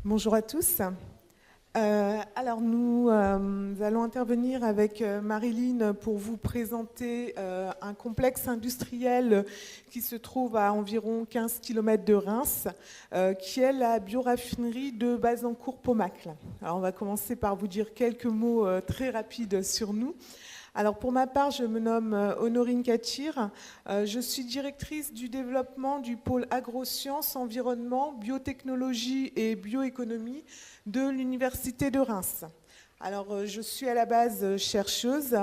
Bonjour à tous. Alors nous allons intervenir avec Marilyn pour vous présenter un complexe industriel qui se trouve à environ 15 km de Reims, qui est la bioraffinerie de Bazancourt-Pomacle. Alors on va commencer par vous dire quelques mots très rapides sur nous. Alors pour ma part, je me nomme Honorine Katir. Je suis directrice du développement du pôle agrosciences, environnement, biotechnologie et bioéconomie de l'Université de Reims. Alors je suis à la base chercheuse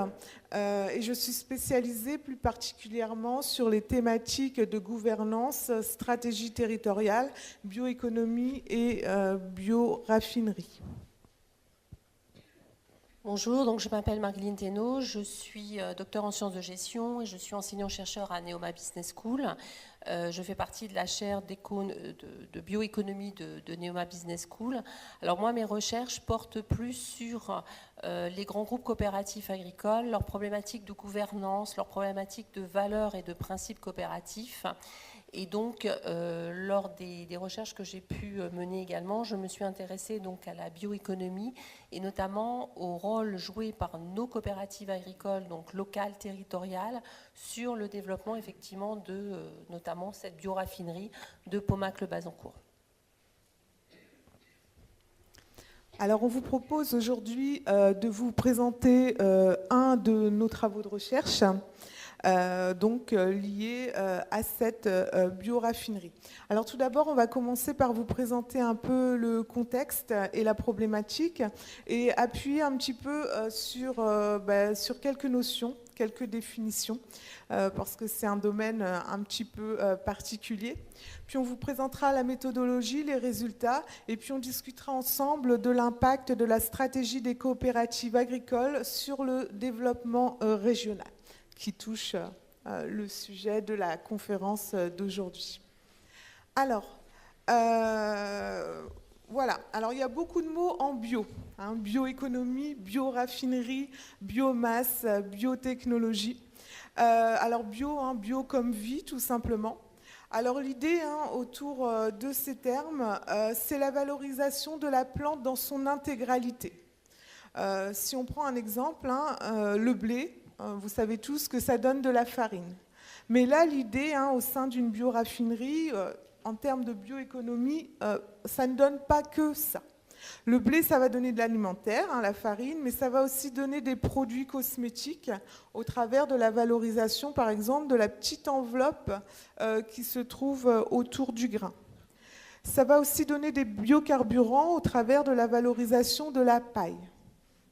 et je suis spécialisée plus particulièrement sur les thématiques de gouvernance, stratégie territoriale, bioéconomie et bioraffinerie. Bonjour, donc je m'appelle Marilyn Thénault, je suis docteur en sciences de gestion et je suis enseignant-chercheur à Neoma Business School. Je fais partie de la chaire de bioéconomie de Neoma Business School. Alors moi, mes recherches portent plus sur les grands groupes coopératifs agricoles, leurs problématiques de gouvernance, leurs problématiques de valeurs et de principes coopératifs. Et donc, lors des recherches que j'ai pu mener également, je me suis intéressée donc à la bioéconomie et notamment au rôle joué par nos coopératives agricoles, donc locales, territoriales, sur le développement effectivement de notamment cette bioraffinerie de Pomacle-Bazancourt. Alors on vous propose aujourd'hui de vous présenter un de nos travaux de recherche. Lié à cette bioraffinerie. Alors tout d'abord, on va commencer par vous présenter un peu le contexte et la problématique et appuyer un petit peu sur quelques notions, quelques définitions, parce que c'est un domaine un petit peu particulier. Puis on vous présentera la méthodologie, les résultats, et puis on discutera ensemble de l'impact de la stratégie des coopératives agricoles sur le développement régional, qui touche le sujet de la conférence d'aujourd'hui. Alors, voilà. Alors, il y a beaucoup de mots en bio. Bioéconomie, bioraffinerie, biomasse, biotechnologie. Alors, bio comme vie, tout simplement. Alors, l'idée autour de ces termes, c'est la valorisation de la plante dans son intégralité. Si on prend un exemple, le blé, vous savez tous que ça donne de la farine. Mais là, l'idée, au sein d'une bioraffinerie, en termes de bioéconomie, ça ne donne pas que ça. Le blé, ça va donner de l'alimentaire, la farine, mais ça va aussi donner des produits cosmétiques au travers de la valorisation, par exemple, de la petite enveloppe qui se trouve autour du grain. Ça va aussi donner des biocarburants au travers de la valorisation de la paille.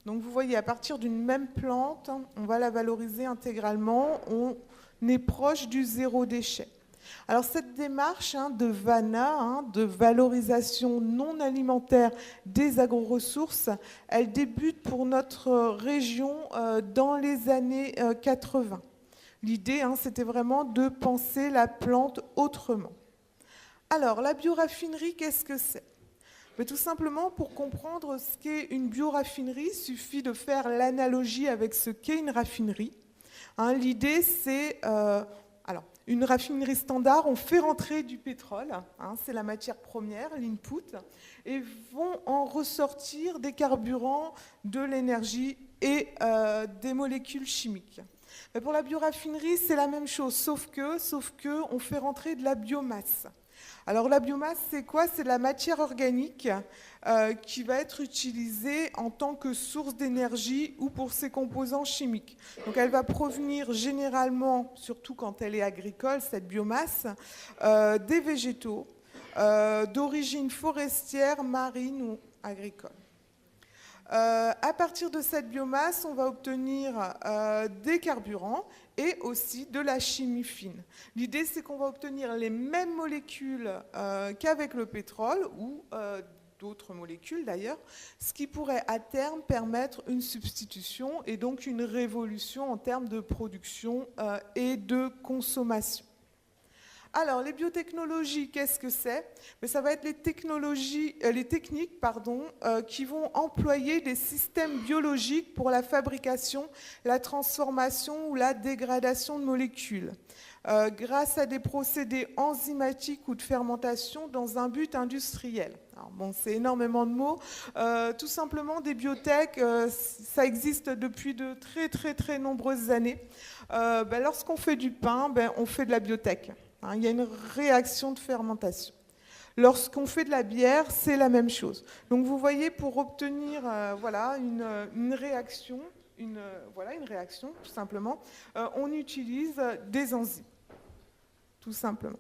Donc vous voyez, à partir d'une même plante, on va la valoriser intégralement, on est proche du zéro déchet. Alors cette démarche de VANA, de valorisation non alimentaire des agroressources, elle débute pour notre région dans les années 80. L'idée, c'était vraiment de penser la plante autrement. Alors la bioraffinerie, qu'est-ce que c'est ? Mais tout simplement, pour comprendre ce qu'est une bioraffinerie, il suffit de faire l'analogie avec ce qu'est une raffinerie. L'idée, c'est, une raffinerie standard, on fait rentrer du pétrole, c'est la matière première, l'input, et vont en ressortir des carburants, de l'énergie et des molécules chimiques. Mais pour la bioraffinerie, c'est la même chose, sauf que on fait rentrer de la biomasse. Alors la biomasse, c'est quoi ? C'est de la matière organique qui va être utilisée en tant que source d'énergie ou pour ses composants chimiques. Donc elle va provenir généralement, surtout quand elle est agricole, cette biomasse, des végétaux d'origine forestière, marine ou agricole. À partir de cette biomasse, on va obtenir des carburants et aussi de la chimie fine. L'idée, c'est qu'on va obtenir les mêmes molécules qu'avec le pétrole ou d'autres molécules d'ailleurs, ce qui pourrait à terme permettre une substitution et donc une révolution en termes de production et de consommation. Alors, les biotechnologies, qu'est-ce que c'est ? Ça va être les techniques qui vont employer des systèmes biologiques pour la fabrication, la transformation ou la dégradation de molécules. grâce à des procédés enzymatiques ou de fermentation dans un but industriel. Alors bon, c'est énormément de mots. Tout simplement, des biotech, ça existe depuis de très très très nombreuses années. Lorsqu'on fait du pain, on fait de la biotech. Il y a une réaction de fermentation. Lorsqu'on fait de la bière, c'est la même chose. Donc vous voyez, pour obtenir une réaction, une réaction tout simplement, on utilise des enzymes, tout simplement.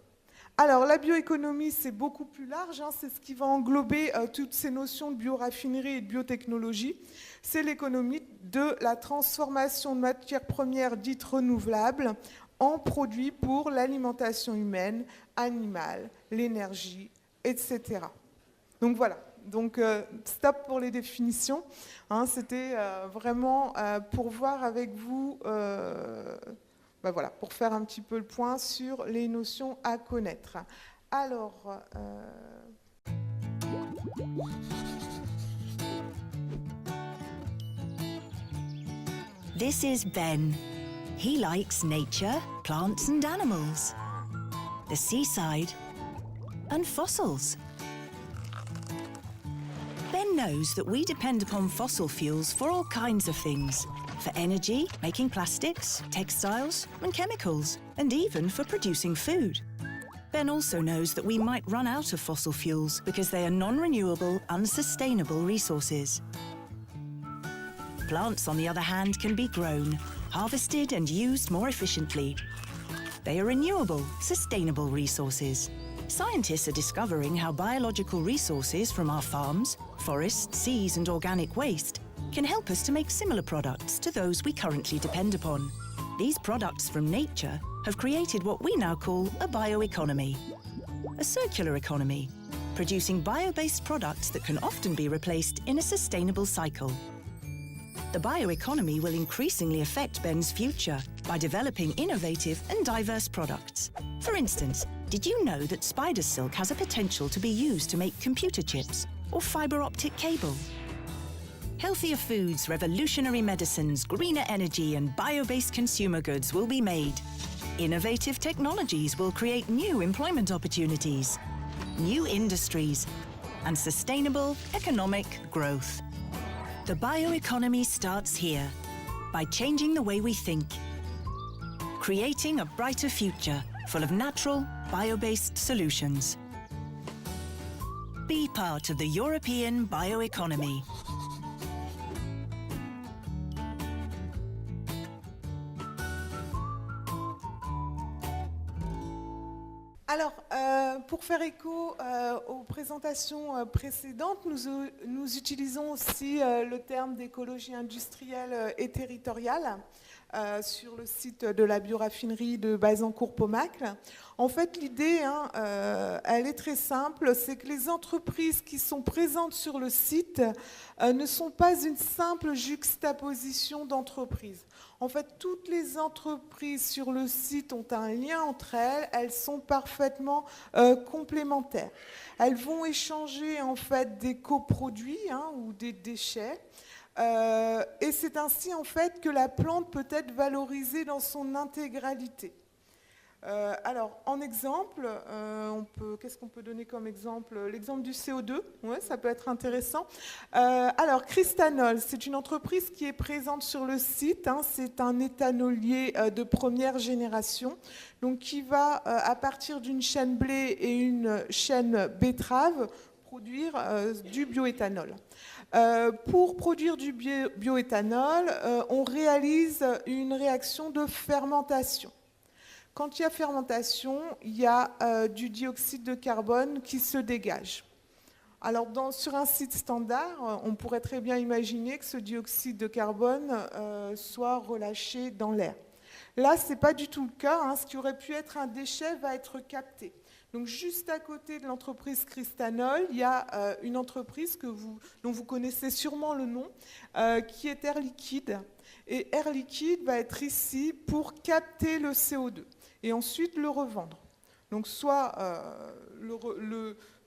Alors la bioéconomie, c'est beaucoup plus large, c'est ce qui va englober toutes ces notions de bioraffinerie et de biotechnologie. C'est l'économie de la transformation de matières premières dites renouvelables en produits pour l'alimentation humaine, animale, l'énergie, etc. Donc voilà, stop pour les définitions. C'était vraiment pour voir avec vous, pour faire un petit peu le point sur les notions à connaître. Alors, This is Ben. He likes nature, plants and animals, the seaside and fossils. Ben knows that we depend upon fossil fuels for all kinds of things. For energy, making plastics, textiles and chemicals, and even for producing food. Ben also knows that we might run out of fossil fuels because they are non-renewable, unsustainable resources. Plants, on the other hand, can be grown, harvested and used more efficiently. They are renewable, sustainable resources. Scientists are discovering how biological resources from our farms, forests, seas and organic waste can help us to make similar products to those we currently depend upon. These products from nature have created what we now call a bioeconomy, a circular economy, producing bio-based products that can often be replaced in a sustainable cycle. The bioeconomy will increasingly affect Ben's future by developing innovative and diverse products. For instance, did you know that spider silk has a potential to be used to make computer chips or fiber optic cable? Healthier foods, revolutionary medicines, greener energy and bio-based consumer goods will be made. Innovative technologies will create new employment opportunities, new industries and sustainable economic growth. The bioeconomy starts here, by changing the way we think, creating a brighter future full of natural, bio-based solutions. Be part of the European bioeconomy. Alors, pour faire écho aux présentations précédentes, nous utilisons aussi le terme d'écologie industrielle et territoriale sur le site de la bioraffinerie de Bazancourt-Pomacle. En fait, l'idée, elle est très simple, c'est que les entreprises qui sont présentes sur le site ne sont pas une simple juxtaposition d'entreprises. En fait, toutes les entreprises sur le site ont un lien entre elles, elles sont parfaitement complémentaires. Elles vont échanger en fait des coproduits ou des déchets. Et c'est ainsi en fait que la plante peut être valorisée dans son intégralité. Alors, en exemple, qu'est-ce qu'on peut donner comme exemple? L'exemple du CO2, ouais, ça peut être intéressant. Alors, Cristanol, c'est une entreprise qui est présente sur le site. C'est un éthanolier de première génération, donc qui va, à partir d'une chaîne blé et une chaîne betterave, produire du bioéthanol. Pour produire du bioéthanol, on réalise une réaction de fermentation. Quand il y a fermentation, il y a du dioxyde de carbone qui se dégage. Alors, sur un site standard, on pourrait très bien imaginer que ce dioxyde de carbone soit relâché dans l'air. Là, ce n'est pas du tout le cas. Ce qui aurait pu être un déchet va être capté. Donc, juste à côté de l'entreprise Cristanol, il y a une entreprise dont vous connaissez sûrement le nom, qui est Air Liquide. Et Air Liquide va être ici pour capter le CO2 et ensuite le revendre. Donc, soit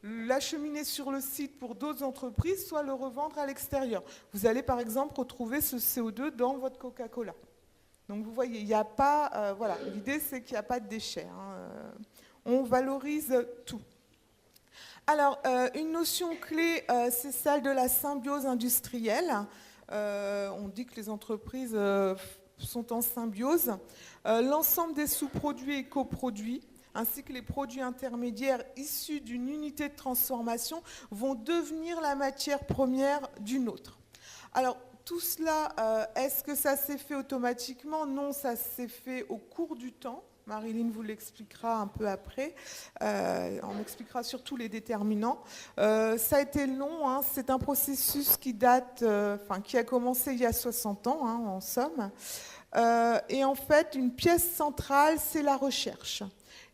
l'acheminer sur le site pour d'autres entreprises, soit le revendre à l'extérieur. Vous allez par exemple retrouver ce CO2 dans votre Coca-Cola. Donc vous voyez, il n'y a pas, voilà, l'idée c'est qu'il n'y a pas de déchets, hein. On valorise tout. Alors, une notion clé, c'est celle de la symbiose industrielle. On dit que les entreprises sont en symbiose. L'ensemble des sous-produits et coproduits, ainsi que les produits intermédiaires issus d'une unité de transformation, vont devenir la matière première d'une autre. Alors, tout cela, est-ce que ça s'est fait automatiquement? Non, ça s'est fait au cours du temps. Marilyn vous l'expliquera un peu après. On expliquera surtout les déterminants. Ça a été long, hein. C'est un processus qui date, qui a commencé il y a 60 ans, hein, en somme. Et en fait, une pièce centrale, c'est la recherche.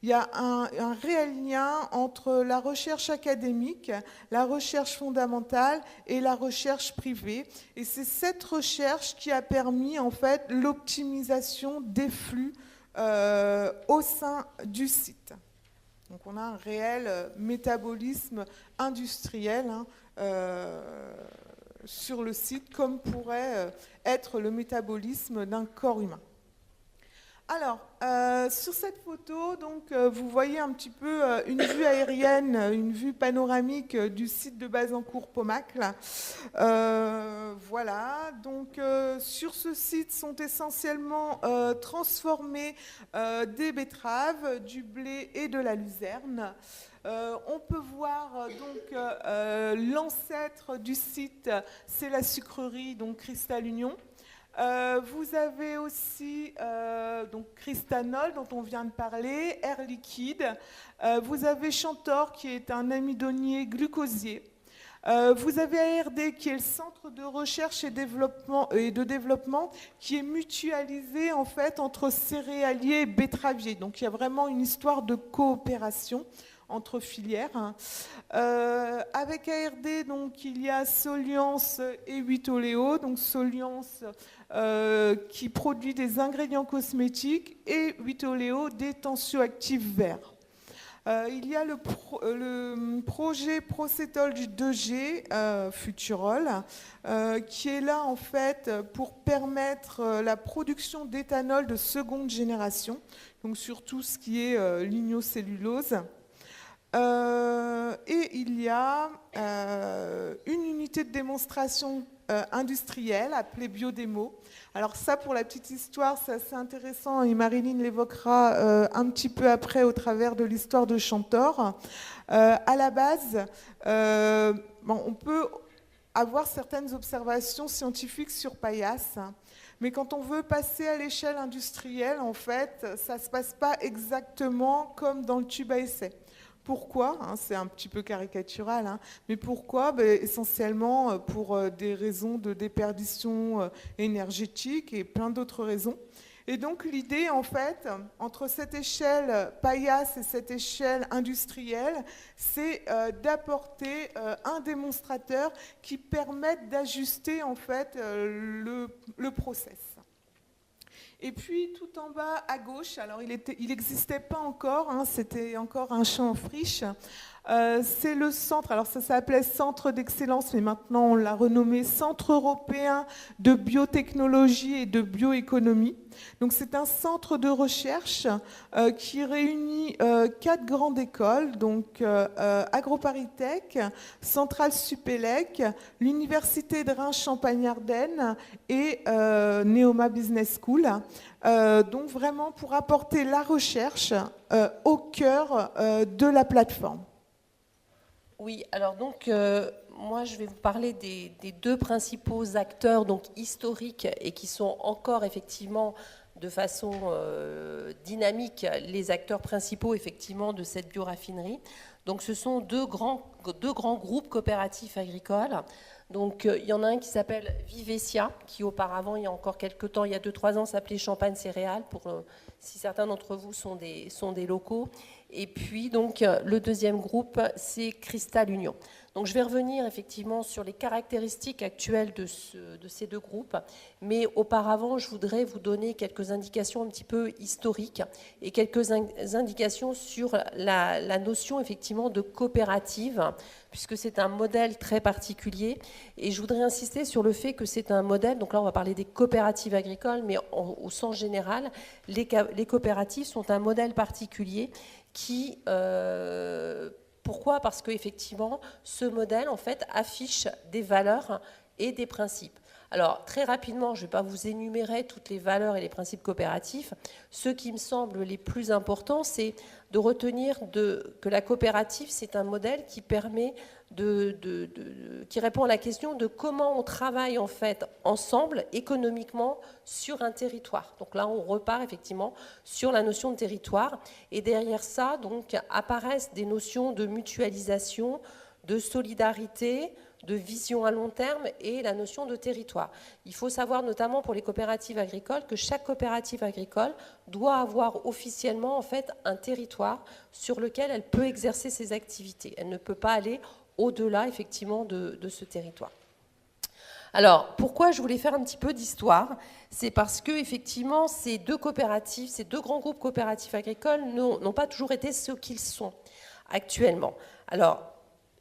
Il y a un réel lien entre la recherche académique, la recherche fondamentale et la recherche privée. Et c'est cette recherche qui a permis en fait l'optimisation des flux au sein du site. Donc on a un réel métabolisme industriel, hein, sur le site, comme pourrait être le métabolisme d'un corps humain. Alors, sur cette photo, donc, vous voyez un petit peu une vue aérienne, une vue panoramique du site de Bazancourt-Pomacle. Voilà, donc sur ce site sont essentiellement transformés des betteraves, du blé et de la luzerne. On peut voir donc l'ancêtre du site, c'est la sucrerie, donc Cristal Union. Vous avez aussi donc Cristanol dont on vient de parler, Air Liquide. Vous avez Chantor qui est un amidonnier glucosier. Vous avez ARD qui est le centre de recherche et de développement qui est mutualisé en fait entre céréaliers et betteraviers. Donc il y a vraiment une histoire de coopération entre filières. Avec ARD, donc, il y a Soliance et Huitoléo. Donc Soliance qui produit des ingrédients cosmétiques et Huitoléo des tensioactifs verts. Il y a le projet Procétol du 2G, Futurol, qui est là en fait pour permettre la production d'éthanol de seconde génération, donc sur tout ce qui est lignocellulose. Et il y a une unité de démonstration industrielle appelée Biodémo. Alors ça, pour la petite histoire, c'est assez intéressant et Marilyn l'évoquera un petit peu après au travers de l'histoire de Chantor. À la base, on peut avoir certaines observations scientifiques sur paillasse, mais quand on veut passer à l'échelle industrielle, en fait, ça ne se passe pas exactement comme dans le tube à essai. Pourquoi? C'est un petit peu caricatural, hein, mais pourquoi? Essentiellement pour des raisons de déperdition énergétique et plein d'autres raisons. Et donc l'idée, en fait, entre cette échelle paillasse et cette échelle industrielle, c'est d'apporter un démonstrateur qui permette d'ajuster en fait le process. Et puis tout en bas à gauche, alors il n'existait pas encore, hein, c'était encore un champ en friche. C'est le centre, alors ça s'appelait Centre d'excellence, mais maintenant on l'a renommé Centre européen de biotechnologie et de bioéconomie. Donc c'est un centre de recherche qui réunit 4 grandes écoles, donc AgroParisTech, Centrale Supélec, l'Université de Reims-Champagne-Ardenne et Neoma Business School. Donc vraiment pour apporter la recherche au cœur de la plateforme. Oui, alors donc moi je vais vous parler des 2 principaux acteurs donc historiques et qui sont encore effectivement de façon dynamique les acteurs principaux effectivement de cette bioraffinerie. Donc ce sont deux grands groupes coopératifs agricoles. Donc il y en a un qui s'appelle Vivesia, qui auparavant, il y a encore quelques temps, il y a 2-3 ans, s'appelait Champagne Céréales, si certains d'entre vous sont des locaux. Et puis donc le deuxième groupe, c'est Cristal Union. Donc je vais revenir effectivement sur les caractéristiques actuelles de ces 2 groupes, mais auparavant je voudrais vous donner quelques indications un petit peu historiques et quelques indications sur la notion effectivement effectivement de coopérative, puisque c'est un modèle très particulier. Et je voudrais insister sur le fait que c'est un modèle, donc là on va parler des coopératives agricoles, mais au sens général, les coopératives sont un modèle particulier qui... pourquoi ? Parce qu'effectivement, ce modèle en fait affiche des valeurs et des principes. Alors, très rapidement, je ne vais pas vous énumérer toutes les valeurs et les principes coopératifs. Ce qui me semble les plus importants, c'est de retenir que la coopérative, c'est un modèle qui permet qui répond à la question de comment on travaille en fait ensemble, économiquement, sur un territoire. Donc là, on repart effectivement sur la notion de territoire. Et derrière ça, donc, apparaissent des notions de mutualisation, de solidarité, de vision à long terme et la notion de territoire. Il faut savoir notamment pour les coopératives agricoles que chaque coopérative agricole doit avoir officiellement en fait un territoire sur lequel elle peut exercer ses activités. Elle ne peut pas aller au-delà effectivement de ce territoire. Alors, pourquoi je voulais faire un petit peu d'histoire ? C'est parce que effectivement, ces deux coopératives, ces deux grands groupes coopératifs agricoles n'ont pas toujours été ce qu'ils sont actuellement. Alors,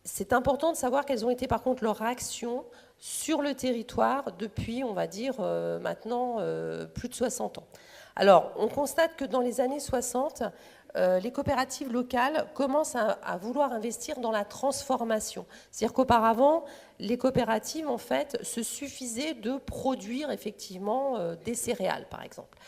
c'est important de savoir quelles ont été par contre leurs actions sur le territoire depuis, on va dire, maintenant plus de 60 ans. Alors, on constate que dans les années 60, les coopératives locales commencent à vouloir investir dans la transformation. C'est-à-dire qu'auparavant, les coopératives, en fait, se suffisaient de produire effectivement des céréales, par exemple.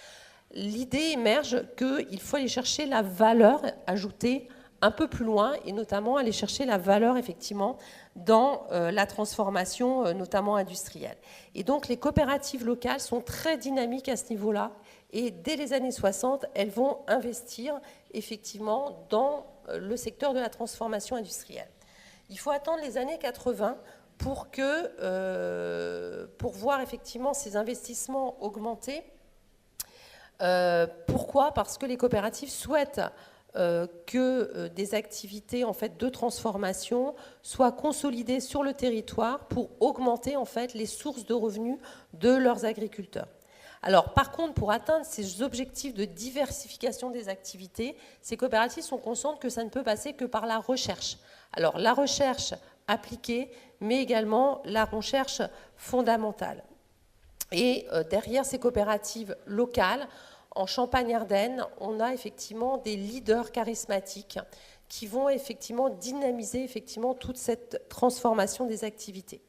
L'idée émerge qu'il faut aller chercher la valeur ajoutée un peu plus loin, et notamment aller chercher la valeur, effectivement, dans la transformation, notamment industrielle. Et donc, les coopératives locales sont très dynamiques à ce niveau-là, et dès les années 60, elles vont investir, effectivement, dans le secteur de la transformation industrielle. Il faut attendre les années 80 pour voir, effectivement, ces investissements augmenter. Pourquoi ? Parce que les coopératives souhaitent que des activités en fait, de transformation soient consolidées sur le territoire pour augmenter en fait, les sources de revenus de leurs agriculteurs. Alors, par contre, pour atteindre ces objectifs de diversification des activités, ces coopératives sont conscientes que ça ne peut passer que par la recherche. Alors, la recherche appliquée, mais également la recherche fondamentale. Et derrière ces coopératives locales, en Champagne-Ardenne, on a effectivement des leaders charismatiques qui vont effectivement dynamiser effectivement toute cette transformation des activités.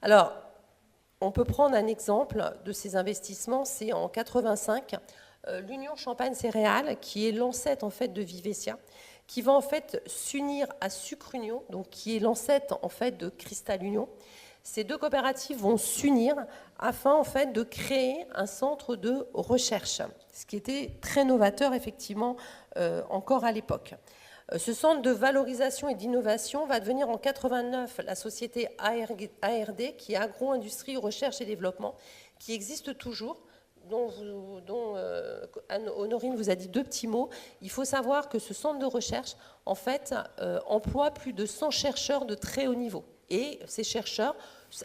Alors, on peut prendre un exemple de ces investissements, c'est en 85, l'Union Champagne Céréales, qui est l'ancêtre en fait de Vivesia, qui va en fait s'unir à Sucre Union, donc qui est l'ancêtre en fait de Cristal Union. Ces deux coopératives vont s'unir afin en fait de créer un centre de recherche, ce qui était très novateur effectivement encore à l'époque. Ce centre de valorisation et d'innovation va devenir en 89 la société ARD, qui est Agro-Industrie, Recherche et Développement, qui existe toujours, dont Honorine vous a dit deux petits mots. Il faut savoir que ce centre de recherche en fait emploie plus de 100 chercheurs de très haut niveau. Et ces chercheurs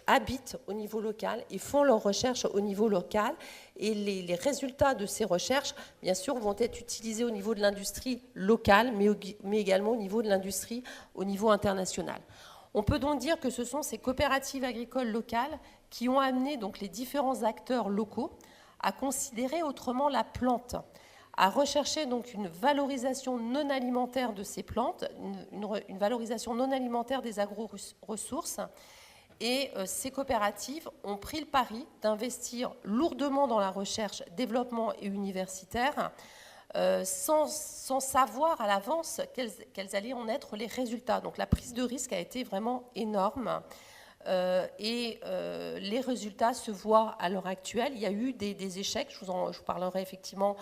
habitent au niveau local et font leurs recherches au niveau local. Et les résultats de ces recherches, bien sûr, vont être utilisés au niveau de l'industrie locale, mais également au niveau de l'industrie au niveau international. On peut donc dire que ce sont ces coopératives agricoles locales qui ont amené donc, les différents acteurs locaux à considérer autrement la plante, à rechercher donc une valorisation non alimentaire de ces plantes, une valorisation non alimentaire des agro-ressources. Et ces coopératives ont pris le pari d'investir lourdement dans la recherche, développement et universitaire, sans savoir à l'avance quels allaient en être les résultats. Donc la prise de risque a été vraiment énorme. Et les résultats se voient à l'heure actuelle. Il y a eu des échecs, je vous parlerai effectivement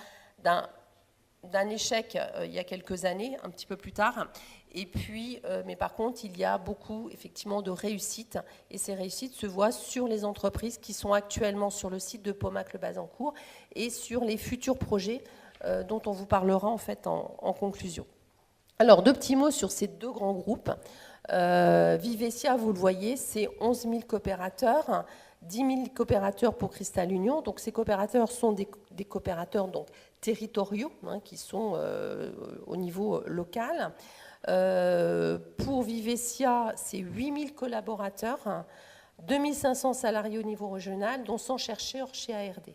d'un échec il y a quelques années, un petit peu plus tard. Et puis, mais par contre, il y a beaucoup effectivement de réussites. Et ces réussites se voient sur les entreprises qui sont actuellement sur le site de Pomac-le-Bazancourt et sur les futurs projets dont on vous parlera en fait en conclusion. Alors, deux petits mots sur ces deux grands groupes. Vivesia, vous le voyez, c'est 11 000 coopérateurs, 10 000 coopérateurs pour Cristal Union. Donc, ces coopérateurs sont des coopérateurs donc, territoriaux qui sont au niveau local. Pour Vivesia, c'est 8000 collaborateurs, 2500 salariés au niveau régional, dont 100 chercheurs chez ARD.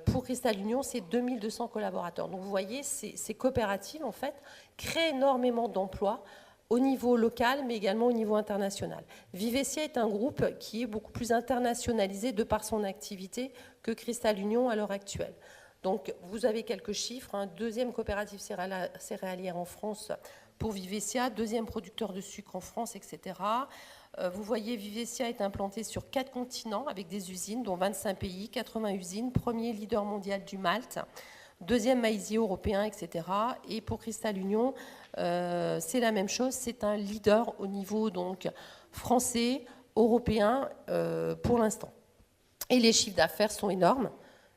Pour Cristal Union, c'est 2200 collaborateurs. Donc vous voyez, ces coopératives, en fait, créent énormément d'emplois au niveau local, mais également au niveau international. Vivesia est un groupe qui est beaucoup plus internationalisé de par son activité que Cristal Union à l'heure actuelle. Donc vous avez quelques chiffres, hein. Deuxième coopérative céréalière en France pour Vivesia, deuxième producteur de sucre en France, etc. Vous voyez, Vivesia est implanté sur 4 continents avec des usines, dont 25 pays, 80 usines, premier leader mondial du malt, deuxième maïsier européen, etc. Et pour Cristal Union, c'est la même chose, c'est un leader au niveau donc, français, européen pour l'instant. Et les chiffres d'affaires sont énormes.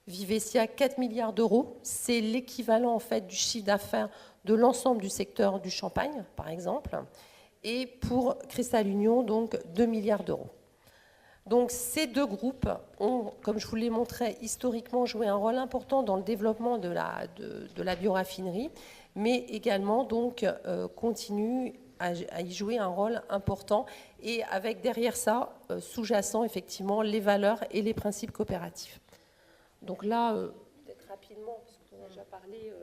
Vivesia, 4 milliards d'euros, c'est l'équivalent en fait du chiffre d'affaires de l'ensemble du secteur du champagne, par exemple. Et pour Cristal Union, donc 2 milliards d'euros. Donc ces deux groupes ont, comme je vous l'ai montré, historiquement joué un rôle important dans le développement de la bioraffinerie, mais également donc continuent à y jouer un rôle important et avec derrière ça, sous-jacent effectivement les valeurs et les principes coopératifs. Donc là, peut-être rapidement, parce qu'on a déjà parlé...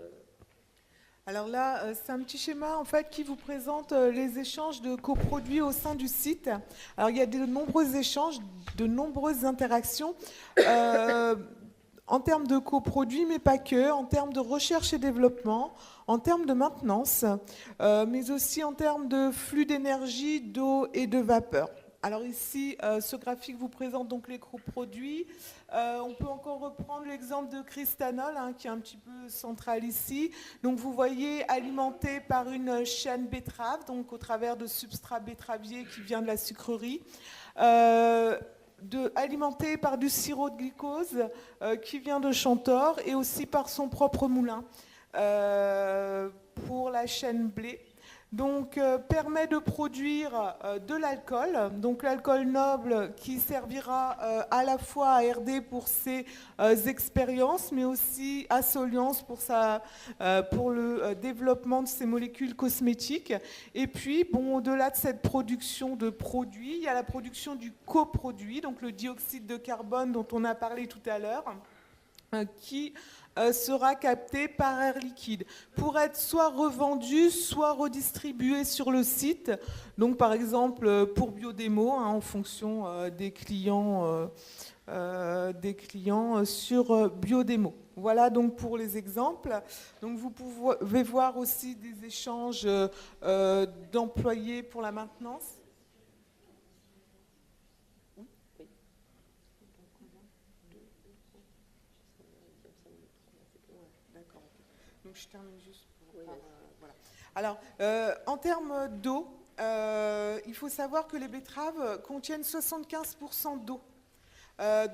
Alors là, c'est un petit schéma en fait qui vous présente les échanges de coproduits au sein du site. Alors il y a de nombreux échanges, de nombreuses interactions en termes de coproduits, mais pas que, en termes de recherche et développement, en termes de maintenance, mais aussi en termes de flux d'énergie, d'eau et de vapeur. Alors ici, ce graphique vous présente donc les coproduits. On peut encore reprendre l'exemple de Cristanol, hein, qui est un petit peu central ici. Donc vous voyez alimenté par une chaîne betterave, donc au travers de substrat betteravier qui vient de la sucrerie. Alimenté par du sirop de glucose qui vient de Chantor et aussi par son propre moulin pour la chaîne blé. Donc permet de produire de l'alcool, donc l'alcool noble qui servira à la fois à RD pour ses expériences, mais aussi à Soliance pour le développement de ses molécules cosmétiques. Et puis, bon, au-delà de cette production de produits, il y a la production du coproduit, donc le dioxyde de carbone dont on a parlé tout à l'heure, qui sera capté par air liquide pour être soit revendu, soit redistribué sur le site. Donc par exemple pour Biodémo, hein, en fonction des clients sur Biodémo. Voilà donc pour les exemples. Donc vous pouvez voir aussi des échanges d'employés pour la maintenance. Donc je termine juste pour... voilà. Alors, en termes d'eau, il faut savoir que les betteraves contiennent 75% d'eau.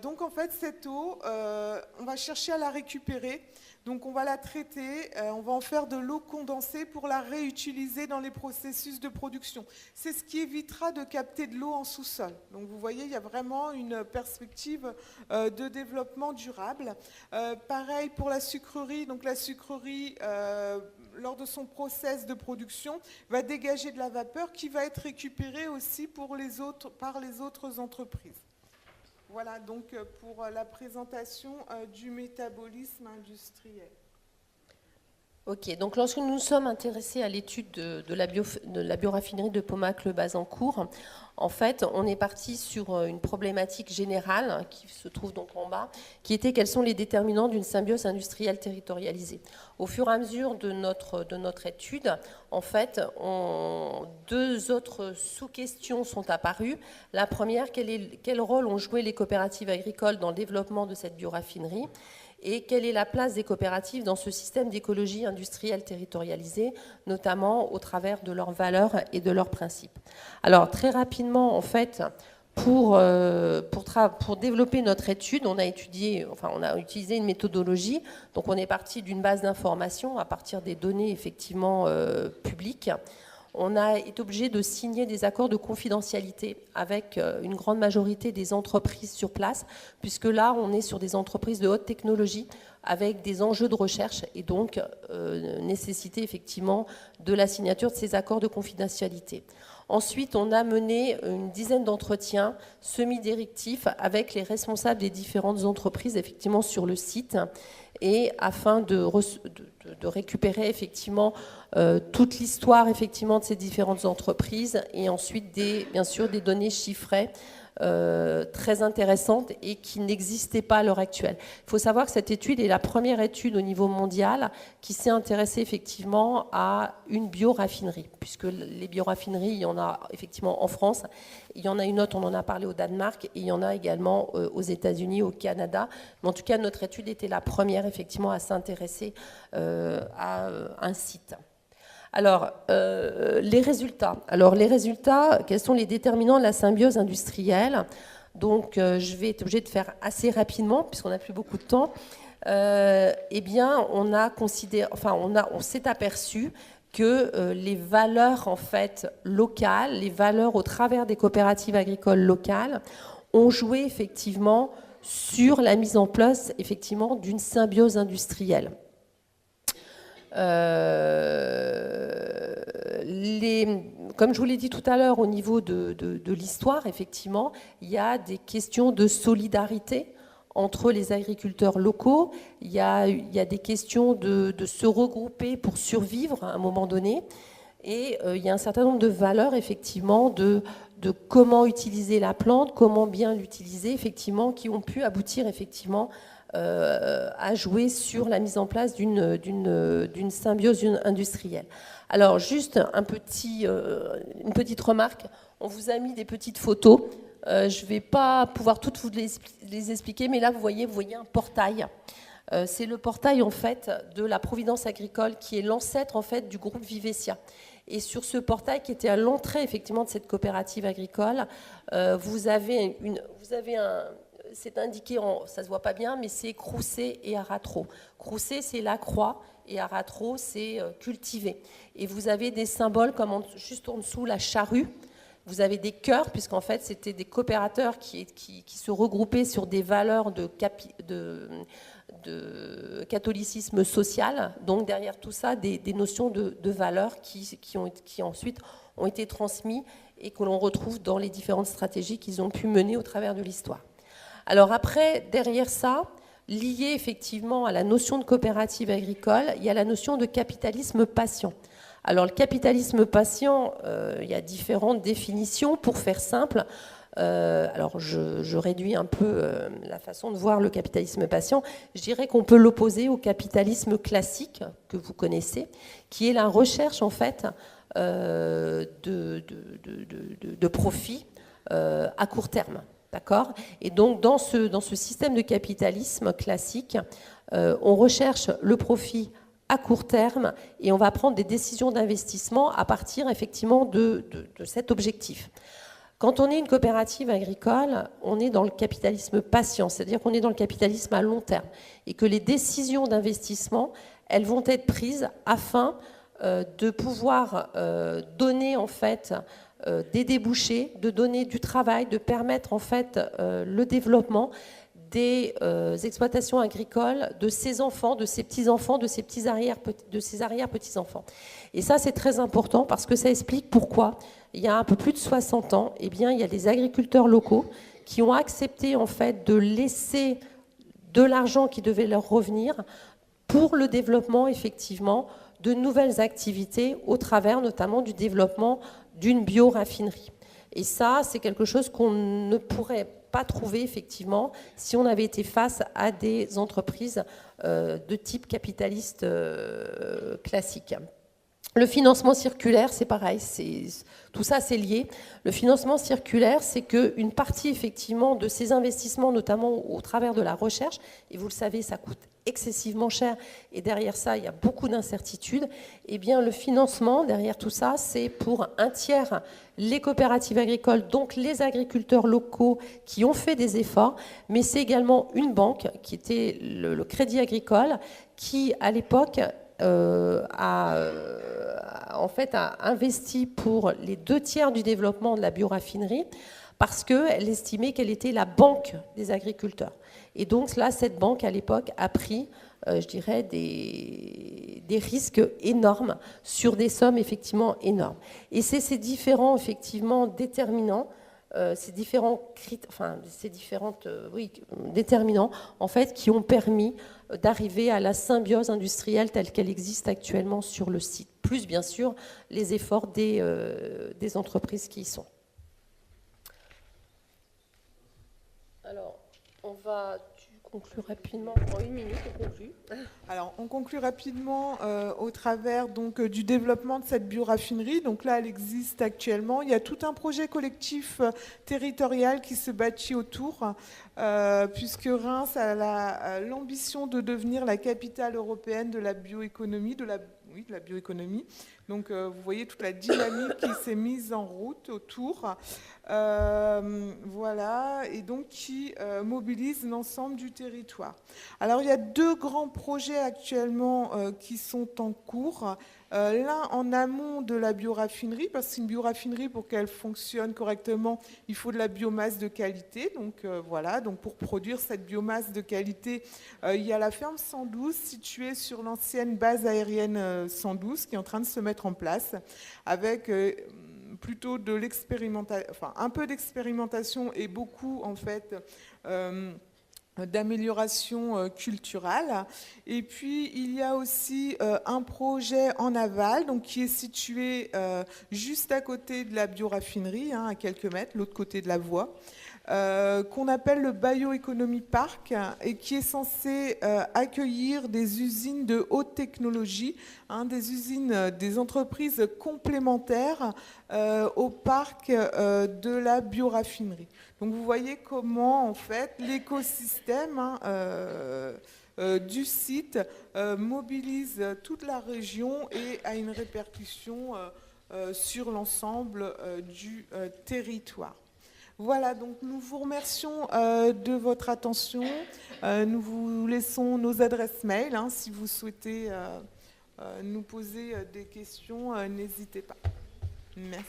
Donc en fait, cette eau, on va chercher à la récupérer. Donc on va la traiter, on va en faire de l'eau condensée pour la réutiliser dans les processus de production. C'est ce qui évitera de capter de l'eau en sous-sol. Donc vous voyez, il y a vraiment une perspective de développement durable. Pareil pour la sucrerie. Donc la sucrerie, lors de son process de production, va dégager de la vapeur qui va être récupérée aussi par les autres entreprises. Voilà donc pour la présentation du métabolisme industriel. Ok, donc lorsque nous nous sommes intéressés à l'étude de la bioraffinerie de Paumac-le-Bazancourt, en fait, on est parti sur une problématique générale qui se trouve donc en bas, qui était quels sont les déterminants d'une symbiose industrielle territorialisée. Au fur et à mesure de notre étude, en fait, deux autres sous-questions sont apparues. La première, quel rôle ont joué les coopératives agricoles dans le développement de cette bioraffinerie ? Et quelle est la place des coopératives dans ce système d'écologie industrielle territorialisée, notamment au travers de leurs valeurs et de leurs principes. Alors, très rapidement, en fait, pour développer notre étude, on a utilisé une méthodologie. Donc, on est parti d'une base d'information à partir des données, effectivement, publiques. On a été obligé de signer des accords de confidentialité avec une grande majorité des entreprises sur place, puisque là, on est sur des entreprises de haute technologie avec des enjeux de recherche et donc nécessité effectivement de la signature de ces accords de confidentialité. Ensuite, on a mené une dizaine d'entretiens semi-directifs avec les responsables des différentes entreprises effectivement sur le site, et afin de récupérer effectivement toute l'histoire effectivement de ces différentes entreprises, et ensuite bien sûr des données chiffrées très intéressantes et qui n'existaient pas à l'heure actuelle. Il faut savoir que cette étude est la première étude au niveau mondial qui s'est intéressée effectivement à une bioraffinerie, puisque les bioraffineries, il y en a effectivement en France, il y en a une autre, on en a parlé au Danemark, et il y en a également aux États-Unis, au Canada. Mais en tout cas, notre étude était la première effectivement à s'intéresser à un site. Alors, les résultats. Alors, les résultats, quels sont les déterminants de la symbiose industrielle? Donc, je vais être obligée de faire assez rapidement, puisqu'on n'a plus beaucoup de temps. Eh bien, on s'est aperçu que les valeurs en fait locales, les valeurs au travers des coopératives agricoles locales, ont joué effectivement sur la mise en place effectivement d'une symbiose industrielle. Comme je vous l'ai dit tout à l'heure, au niveau de l'histoire, effectivement, il y a des questions de solidarité entre les agriculteurs locaux, il y a des questions de se regrouper pour survivre à un moment donné, et il y a un certain nombre de valeurs, effectivement, de comment utiliser la plante, comment bien l'utiliser, effectivement, qui ont pu aboutir, effectivement, à jouer sur la mise en place d'une symbiose industrielle. Alors, juste une petite remarque, on vous a mis des petites photos. Je ne vais pas pouvoir toutes vous les expliquer, mais là, vous voyez un portail. C'est le portail, en fait, de la Providence agricole, qui est l'ancêtre, en fait, du groupe Vivesia. Et sur ce portail, qui était à l'entrée, effectivement, de cette coopérative agricole, vous avez c'est indiqué, ça ne se voit pas bien, mais c'est Crousset et Aratro. Crousset, c'est la croix, et Aratro, c'est cultivé. Et vous avez des symboles comme juste en dessous la charrue. Vous avez des cœurs, puisqu'en fait, c'était des coopérateurs qui se regroupaient sur des valeurs de catholicisme social. Donc, derrière tout ça, des notions de valeurs qui ensuite ont été transmises et que l'on retrouve dans les différentes stratégies qu'ils ont pu mener au travers de l'histoire. Alors après, derrière ça, lié effectivement à la notion de coopérative agricole, il y a la notion de capitalisme patient. Alors le capitalisme patient, il y a différentes définitions. Pour faire simple, alors je réduis un peu la façon de voir le capitalisme patient. Je dirais qu'on peut l'opposer au capitalisme classique que vous connaissez, qui est la recherche en fait de profit à court terme. D'accord ? Et donc, dans ce système de capitalisme classique, on recherche le profit à court terme et on va prendre des décisions d'investissement à partir, effectivement, de cet objectif. Quand on est une coopérative agricole, on est dans le capitalisme patient, c'est-à-dire qu'on est dans le capitalisme à long terme et que les décisions d'investissement, elles vont être prises afin de pouvoir donner, en fait, des débouchés, de donner du travail, de permettre en fait le développement des exploitations agricoles de ses enfants, de ses petits-enfants, de ses arrière-petits-enfants. Et ça, c'est très important parce que ça explique pourquoi, il y a un peu plus de 60 ans, eh bien, il y a des agriculteurs locaux qui ont accepté en fait de laisser de l'argent qui devait leur revenir pour le développement, effectivement, de nouvelles activités au travers notamment du développement d'une bioraffinerie. Et ça, c'est quelque chose qu'on ne pourrait pas trouver effectivement si on avait été face à des entreprises de type capitaliste classique. Le financement circulaire, c'est pareil, tout ça c'est lié. Le financement circulaire, c'est qu'une partie effectivement de ces investissements, notamment au travers de la recherche, et vous le savez, ça coûte excessivement cher, et derrière ça, il y a beaucoup d'incertitudes, eh bien le financement, derrière tout ça, c'est pour un tiers les coopératives agricoles, donc les agriculteurs locaux qui ont fait des efforts, mais c'est également une banque, qui était le Crédit Agricole, qui à l'époque a investi pour les 2 tiers du développement de la bioraffinerie, parce qu'elle estimait qu'elle était la banque des agriculteurs. Et donc là, cette banque, à l'époque, a pris, je dirais, des risques énormes sur des sommes effectivement énormes. Et c'est ces différents, effectivement, déterminants, ces différents déterminants, en fait, qui ont permis d'arriver à la symbiose industrielle telle qu'elle existe actuellement sur le site, plus bien sûr les efforts des entreprises qui y sont. Alors, on va conclure rapidement, en 1 minute, on conclut. Alors, on conclut rapidement au travers donc, du développement de cette bioraffinerie. Donc là, elle existe actuellement. Il y a tout un projet collectif territorial qui se bâtit autour, puisque Reims a l'ambition de devenir la capitale européenne de la bioéconomie, de la bioéconomie. Donc, vous voyez toute la dynamique qui s'est mise en route autour. Voilà, et donc qui mobilise l'ensemble du territoire. Alors, il y a 2 grands projets actuellement qui sont en cours. L'un en amont de la bioraffinerie, parce qu'une bioraffinerie, pour qu'elle fonctionne correctement, il faut de la biomasse de qualité. Donc voilà, donc pour produire cette biomasse de qualité, il y a la ferme 112 située sur l'ancienne base aérienne 112 qui est en train de se mettre en place avec plutôt de l'expérimentation, enfin un peu d'expérimentation et beaucoup en fait d'amélioration culturelle. Et puis, il y a aussi un projet en aval, donc, qui est situé juste à côté de la bioraffinerie, à quelques mètres, l'autre côté de la voie, qu'on appelle le Bioeconomy Park et qui est censé accueillir des usines de haute technologie, des usines, des entreprises complémentaires au parc de la bioraffinerie. Donc vous voyez comment en fait l'écosystème du site mobilise toute la région et a une répercussion sur l'ensemble du territoire. Voilà, donc nous vous remercions de votre attention. Nous vous laissons nos adresses mail. Si vous souhaitez nous poser des questions, n'hésitez pas. Merci.